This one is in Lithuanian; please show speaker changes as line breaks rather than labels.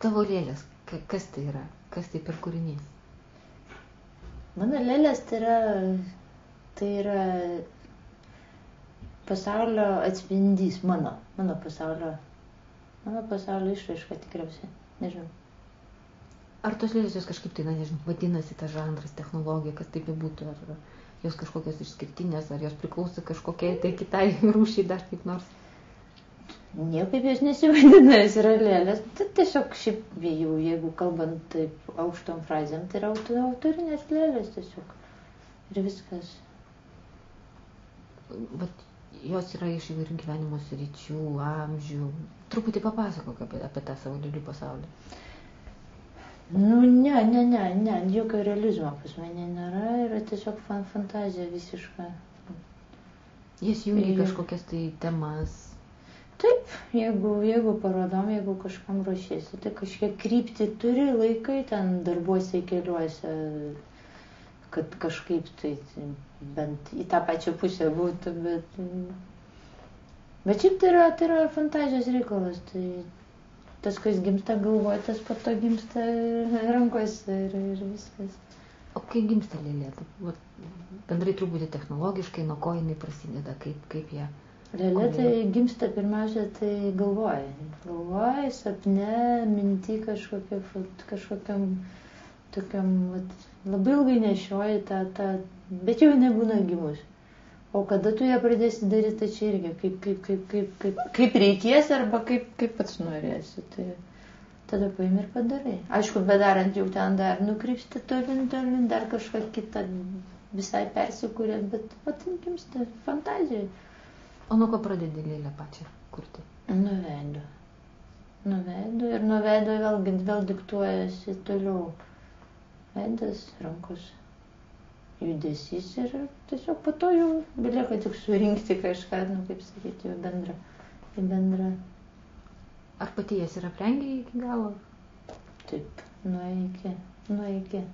Tavo lėlės, kas tai yra? Kas tai per kūrinys?
Mano lėlės tai yra pasaulio atspindys, mano pasaulio išraiška tikriausiai, nežinau.
Ar tos lėlės jos kažkaip tai, nežinau, vadinasi tas žanras, technologija, kas taip būtų, ar jos kažkokios išskirtinės, ar jos priklauso kažkokiai tai kitai rūšiai dar kaip nors?
Niekaip jos nesivadina, jos yra lėlės. Tai tiesiog šiaip, jeigu kalbant taip aukštom frazėm, tai yra autorinės lėlės tiesiog. Ir viskas.
Bet jos yra iš įvairių gyvenimo sričių, amžių. Truputį papasakok apie tą savo lėlių pasaulį.
Ne, jokio realizmo pas mane nėra, yra tiesiog fantazija visiška.
Jis jungia kažkokias tai temas.
Taip, jeigu parodom, jeigu kažkam ruošiesi, tai kažkiek kryptį turi, laikai ten darbuose keliuose, kad kažkaip tai bent į tą pačią pusę būtų, bet šiaip tai yra fantazijos reikalas, tai tas, kas gimsta galvoje, tas po to gimsta rankose ir viskas.
O kai gimsta lėlė, bendrai truputį technologiškai, nuo ko jinai prasideda, kaip ją?
Lėlė tai gimsta pirmiausia, tai galvoja, sapne, minty kažkokiam tokiam, labai ilgai nešioji tą, bet jau nebūna gimus. O kada tu ją pradėsi daryti, tai čia irgi kaip reikės arba kaip pats norėsi. Tai tada paimi ir padarai. Aišku, bedarant jau ten dar nukrypsti tolin, dar kažką kitą visai persikūrė, bet gimsta fantazijai.
O nuo ko pradedi lėlę pačią kurti?
Nuo veido. Ir nuo veido vėl diktuojasi toliau. Veidas, rankos, judesys ir tiesiog po to jau belieka tik surinkti kažką, kaip sakyti, į bendrą.
Ar pati jas ir aprengi iki galo?
Taip, nuo iki.